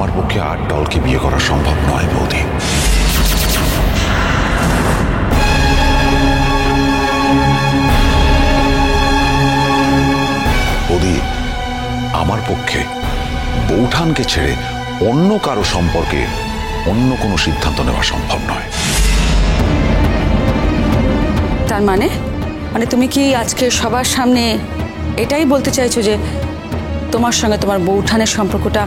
আমার পক্ষে আর টলকে বিয়ে করা সম্ভব নয় বৌদি। বৌদি, আমার পক্ষে বৌঠানকে ছেড়ে অন্য কারো সম্পর্কে অন্য কোনো সিদ্ধান্ত নেওয়া সম্ভব নয়। তার মানে তুমি কি আজকে সবার সামনে এটাই বলতে চাইছো যে তোমার সঙ্গে তোমার বৌঠানের সম্পর্কটা?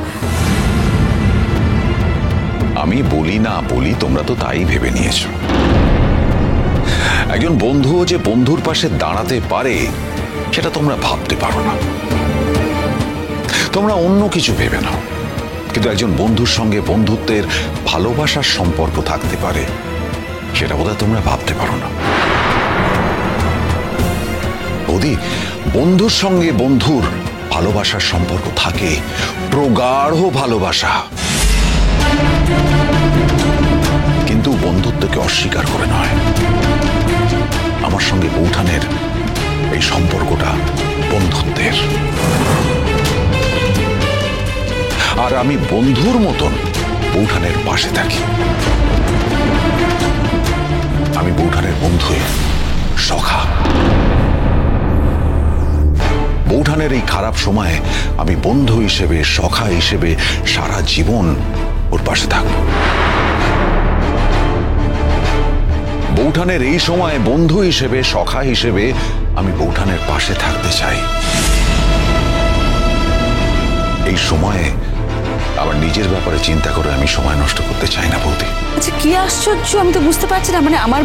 আমি বলি না বলি তোমরা তো তাই ভেবে নিয়েছো। একজন বন্ধুও যে বন্ধুর পাশে দাঁড়াতে পারে সেটা তোমরা ভাবতে পারো না। তোমরা অন্য কিছু ভেবে নাও, কিন্তু একজন বন্ধুর সঙ্গে বন্ধুত্বের ভালোবাসার সম্পর্ক থাকতে পারে সেটা বোধহয় তোমরা ভাবতে পারো না। বৌদি, বন্ধুর সঙ্গে বন্ধুর ভালোবাসার সম্পর্ক থাকে, প্রগাঢ় ভালোবাসা, কিন্তু বন্ধুত্বকে অস্বীকার করে নয়। আমার সঙ্গে বৌঠানের এই সম্পর্কটা বন্ধুত্বের, আর আমি বন্ধুর মতন বৌঠানের পাশে থাকি। আমি বৌঠানের বন্ধুই, সখা। বৌঠানের এই খারাপ সময়ে আমি বন্ধু হিসেবে, সখা হিসেবে সারা জীবন ওর পাশে থাকব। বৌঠানের এই সময় বন্ধু হিসেবে, সখা হিসেবে আমি বৌঠানের পাশে থাকতে চাই। এই সময়ে আবার নিজের ব্যাপারে চিন্তা করে আমি সময় নষ্ট করতে চাই না বৌদি। আচ্ছা, কি আশ্চর্য, আমি তো বুঝতে পারছি না। আমার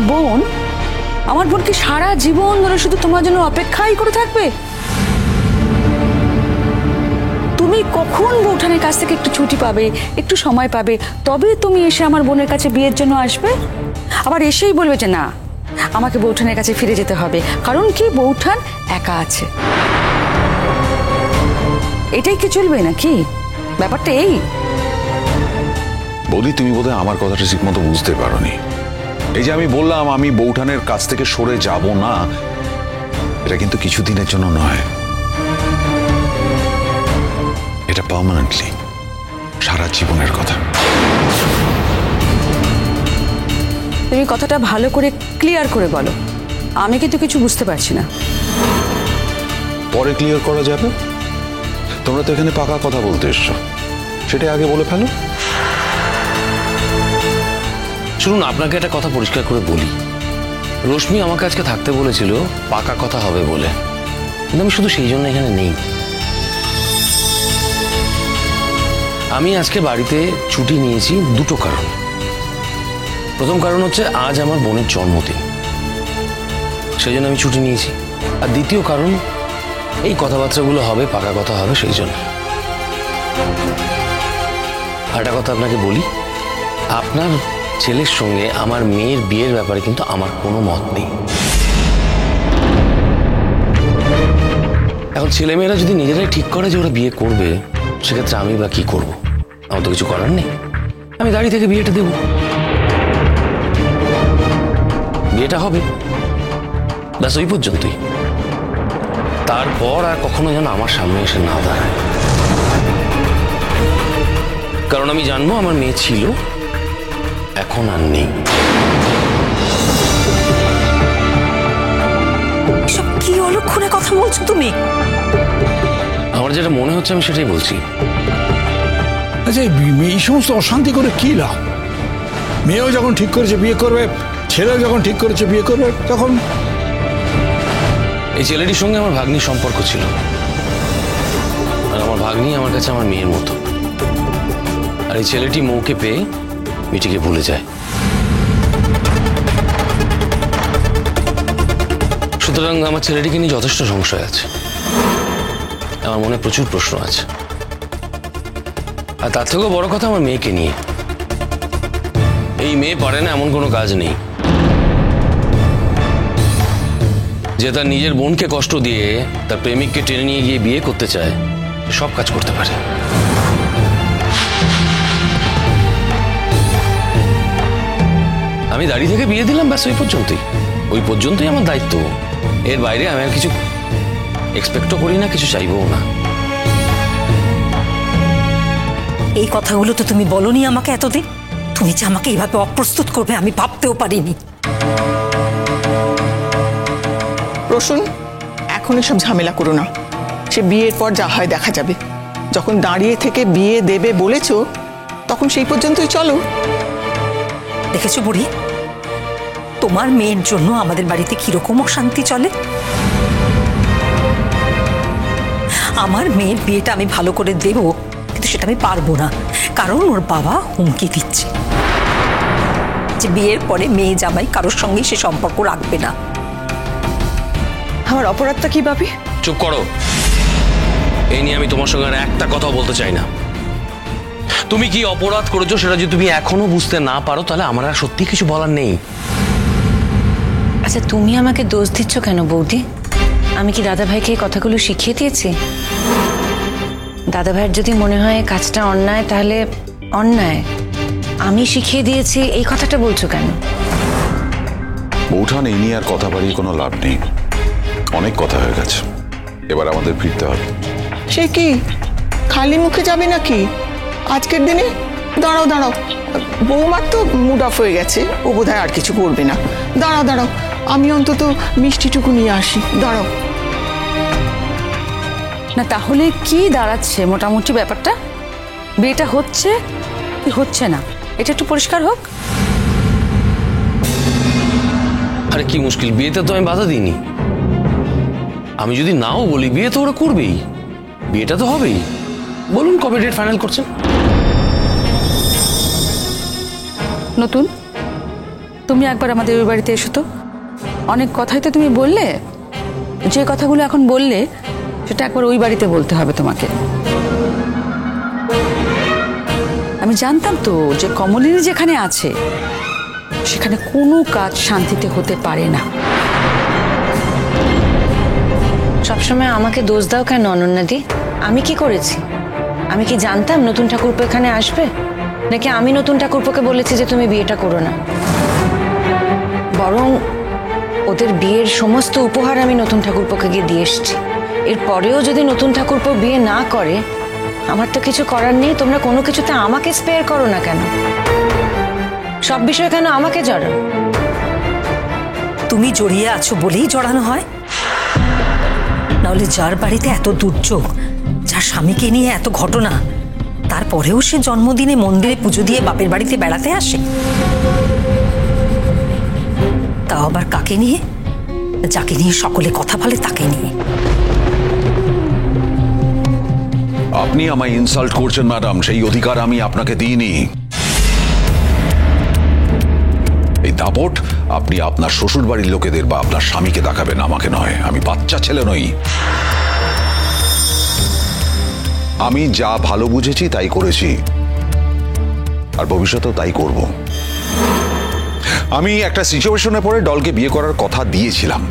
বোন কি সারা জীবন ধরে শুধু তোমার জন্য অপেক্ষাই করে থাকবে? তুমি কখন বৌঠানের কাছ থেকে একটু ছুটি পাবে, একটু সময় পাবে, তবে তুমি এসে আমার বোনের কাছে বিয়ের জন্য আসবে? আবার এসেই বলবে যে না, আমাকে বৌঠানের কাছে ফিরে যেতে হবে, কারণ কি বৌঠান একা আছে। এটাই কি চলবে নাকি? ব্যাপারটা এই। বৌদি, তুমি বোধহয় আমার কথাটা ঠিক মতো বুঝতে পারোনি। এই যে আমি বললাম আমি বৌঠানের কাছ থেকে সরে যাব না, এটা কিন্তু কিছুদিনের জন্য নয়, এটা পার্মানেন্টলি, সারা জীবনের কথা। তুমি কথাটা ভালো করে ক্লিয়ার করে বলো, আমি কিন্তু কিছু বুঝতে পারছি না। পরে ক্লিয়ার করা যাবে। তোমরা তো এখানে পাকা কথা বলতে এসছো, সেটা আগে বলে ফেলো। শুনুন, আপনাকে একটা কথা পরিষ্কার করে বলি। রশ্মি আমাকে আজকে থাকতে বলেছিল পাকা কথা হবে বলে, কিন্তু আমি শুধু সেই জন্য এখানে নেই। আমি আজকে বাড়িতে ছুটি নিয়েছি দুটো কারণ। প্রথম কারণ হচ্ছে আজ আমার বোনের জন্মদিন, সেই জন্য আমি ছুটি নিয়েছি। আর দ্বিতীয় কারণ, এই কথাবার্তাগুলো হবে, পাকা কথা হবে, সেই জন্য। আর একটা কথা আপনাকে বলি, আপনার ছেলের সঙ্গে আমার মেয়ের বিয়ের ব্যাপারে কিন্তু আমার কোনো মত নেই। এখন ছেলেমেয়েরা যদি নিজেরাই ঠিক করে যে ওরা বিয়ে করবে, সেক্ষেত্রে আমি বা কি করবো? আমার তো কিছু করার নেই। আমি গাড়ি থেকে বিয়েটা দেব, বিয়েটা হবে, ব্যাস ওই পর্যন্তই। তারপর আর কখনো যেন আমার সামনে এসে না দাঁড়ায়, কারণ আমি জানবো আমার মেয়ে ছিল, এখন আর নেই। সব কি অলক্ষণে কথা বলছো তুমি? আমার যেটা মনে হচ্ছে আমি সেটাই বলছি। আচ্ছা, এই সমস্ত অশান্তি করে কি লাভ? মেয়েও যখন ঠিক করেছে বিয়ে করবে, ছেলেও যখন ঠিক করেছে বিয়ে করবে, তখন এই ছেলেটির সঙ্গে আমার ভাগ্নির সম্পর্ক ছিল, আর আমার ভাগ্নি আমার কাছে আমার মেয়ের মতো। আর এই ছেলেটি মৌকে পেয়ে মিটিকে ভুলে যায়। সুতরাং আমার ছেলেটিকে নিয়ে যথেষ্ট সংশয় আছে, আমার মনে প্রচুর প্রশ্ন আছে। আর তার থেকেও বড় কথা আমার মেয়েকে নিয়ে। এই মেয়ে পারে না এমন কোনো কাজ নেই যে তার নিজের বোনকে কষ্ট দিয়ে তার প্রেমিককে টেনে নিয়ে গিয়ে বিয়ে করতে চায়, সব কাজ করতে পারে। আমি দাঁড়িয়ে থেকে বিয়ে দিলাম, ব্যাস ওই পর্যন্তই আমার দায়িত্ব। এর বাইরে আমি আর কিছু এক্সপেক্টও করি না, কিছু চাইবও না। এই কথাগুলো তো তুমি বলনি আমাকে এতদিন। তুমি যে আমাকে এইভাবে অপ্রস্তুত করবে আমি ভাবতেও পারিনি। রসুন, এখন এসব ঝামেলা করো না। সে বিয়ের পর যা হয় দেখা যাবে। যখন দাঁড়িয়ে থেকে বিয়ে দেবে বলেছো, তখন সেই পর্যন্তই চলো। দেখেছো বুড়ি, তোমার মেয়ের জন্য আমাদের বাড়িতে কিরকম অশান্তি চলে। আমার মেয়ের বিয়েটা আমি ভালো করে দেব, কিন্তু সেটা আমি পারবো না, কারণ ওর বাবা হুমকি দিচ্ছে যে বিয়ের পরে মেয়ে জামাই কারোর সঙ্গেই সে সম্পর্ক রাখবে না। আমার অপরাধটা কি ভাবি? চুপ করো। এই নিয়ে আমি তোমার সঙ্গে আর একটা কথা বলতে চাই না। তুমি কি অপরাধ করেছো সেটা যদি তুমি এখনো বুঝতে না পারো, তাহলে আমার আর সত্যি কিছু বলার নেই। আচ্ছা, তুমি আমাকে দোষ দিচ্ছ কেন বৌদি? আমি কি দাদা ভাইকে এই কথাগুলো শিখিয়ে দিয়েছি? দাদা ভাইয়ের যদি মনে হয় কাজটা অন্যায়, তাহলে অন্যায়। আমি শিখিয়ে দিয়েছি এই কথাটা বলছো কেন? বৌঠান, এই নিয়ে আর কথা বাড়িয়ে কোনো লাভ নেই। অনেক কথা হয়ে গেছে, এবার আমাদের ফিরতে হবে। সে কি খালি মুখে যাবে নাকি আজকের দিনে? দাঁড়াও দাঁড়াও, বৌমার তো মুড অফ হয়ে গেছে, ও বোধহয় আর কিছু করবে না। দাঁড়াও দাঁড়াও, আমি অন্তত মিষ্টিটুকু নিয়ে আসি। দাঁড়াও না, তাহলে কি দাঁড়াচ্ছে মোটামুটি ব্যাপারটা? বিয়েটা হচ্ছে কি হচ্ছে না, এটা একটু পরিষ্কার হোক। আরে কি মুশকিল, বিয়েতে তো আমি বাধা দিইনি। আমি যদি নাও বলি বিয়ে তো ওরা করবেই, বিয়েটা তো হবেই। বলুন কবে ডেট ফাইনাল করছেন? নতুন, তুমি একবার আমাদের ওই বাড়িতে এসো তো। অনেক কথাই তো তুমি বললে, যে কথাগুলো এখন বললে সেটা একবার ওই বাড়িতে বলতে হবে তোমাকে। আমি জানতাম তো যে কমলিনী যেখানে আছে সেখানে কোনো কাজ শান্তিতে হতে পারে না। সবসময় আমাকে দোষ দাও কেন অনন্যাদি? আমি কি করেছি? আমি কি জানতাম নতুন ঠাকুরপো এখানে আসবে? নাকি আমি নতুন ঠাকুরপোকে বলেছি যে তুমি বিয়েটা করো না? বরং ওদের বিয়ের সমস্ত উপহার আমি নতুন ঠাকুরপোকে গিয়ে দিয়ে এসেছি। এরপরেও যদি নতুন ঠাকুরপো বিয়ে না করে, আমার তো কিছু করার নেই। তোমরা কোনো কিছুতে আমাকে স্পেয়ার করো না কেন? সব বিষয়ে কেন আমাকে জড়াও? তুমি জড়িয়ে আছো বলেই জড়ানো হয়, নাহলে যার বাড়িতে এত দুর্যোগ, যার স্বামীকে নিয়ে এত ঘটনা, তারপরেও সে জন্মদিনে মন্দিরে পুজো দিয়ে বাপের বাড়িতে বেড়াতে আসে। তাও আবার কাকে নিয়ে? যাকে নিয়ে সকলে কথা বলে তাকে নিয়ে। আপনি আমায় ইনসাল্ট করছেন ম্যাডাম, সেই অধিকার আমি আপনাকে দিইনি। এই দাপট আপনি আপনার শ্বশুর বাড়ির লোকেদের বা আপনার স্বামীকে দেখাবেন, আমাকে নয়। আমি বাচ্চা ছেলে নই। আমি যা ভালো বুঝেছি তাই করেছি, আর ভবিষ্যতেও তাই করব। আমি একটা সিচুয়েশনে পড়ে ডলকে বিয়ে করার কথা দিয়েছিলাম।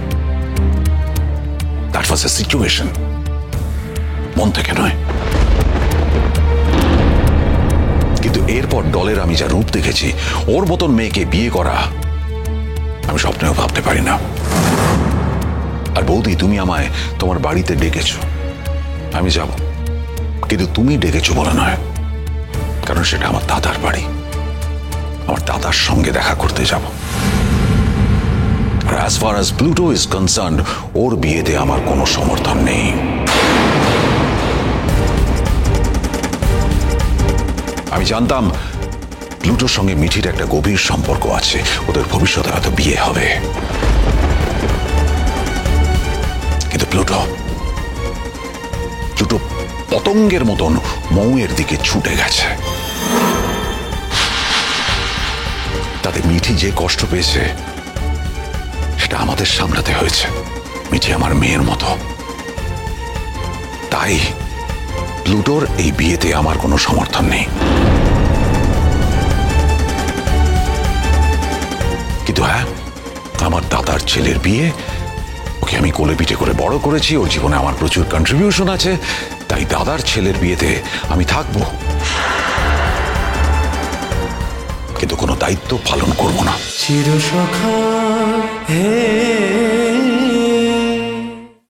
দ্যাট ওয়াজ এ সিচুয়েশন, মন থেকে নয়। কিন্তু এরপর ডলের আমি যা রূপ দেখেছি, ওর মতন মেয়েকে বিয়ে করা আমি স্বপ্নেও ভাবতে পারি না। আর বৌদি, তুমি আমায় তোমার বাড়িতে ডেকেছো, আমি যাব, কিন্তু তুমি ডেকেছো বলে নয়, কারণ সেটা আমার দাদার বাড়ি। আমার দাদার সঙ্গে দেখা করতে যাব। আর as far as Pluto is concerned, ওর বিয়েতে আমার কোনো সমর্থন নেই। আমি জানতাম প্লুটোর সঙ্গে মিঠির একটা গভীর সম্পর্ক আছে, ওদের ভবিষ্যতে হয়তো বিয়ে হবে। কিন্তু প্লুটো পতঙ্গের মতন মৌয়ের দিকে ছুটে গেছে। তাতে মিঠি যে কষ্ট পেয়েছে সেটা আমাদের সামলাতে হয়েছে। মিঠি আমার মেয়ের মতো, তাই প্লুটোর এই বিয়েতে আমার কোনো সমর্থন নেই। কিন্তু হ্যাঁ, আমার দাদার ছেলের বিয়ে, ওকে আমি কোলে পিঠে করে বড় করেছি, ওর জীবনে আমার প্রচুর কন্ট্রিবিউশন আছে, তাই দাদার ছেলের বিয়েতে আমি থাকবো, কিন্তু কোনো দায়িত্ব পালন করব না। চিরসখা হে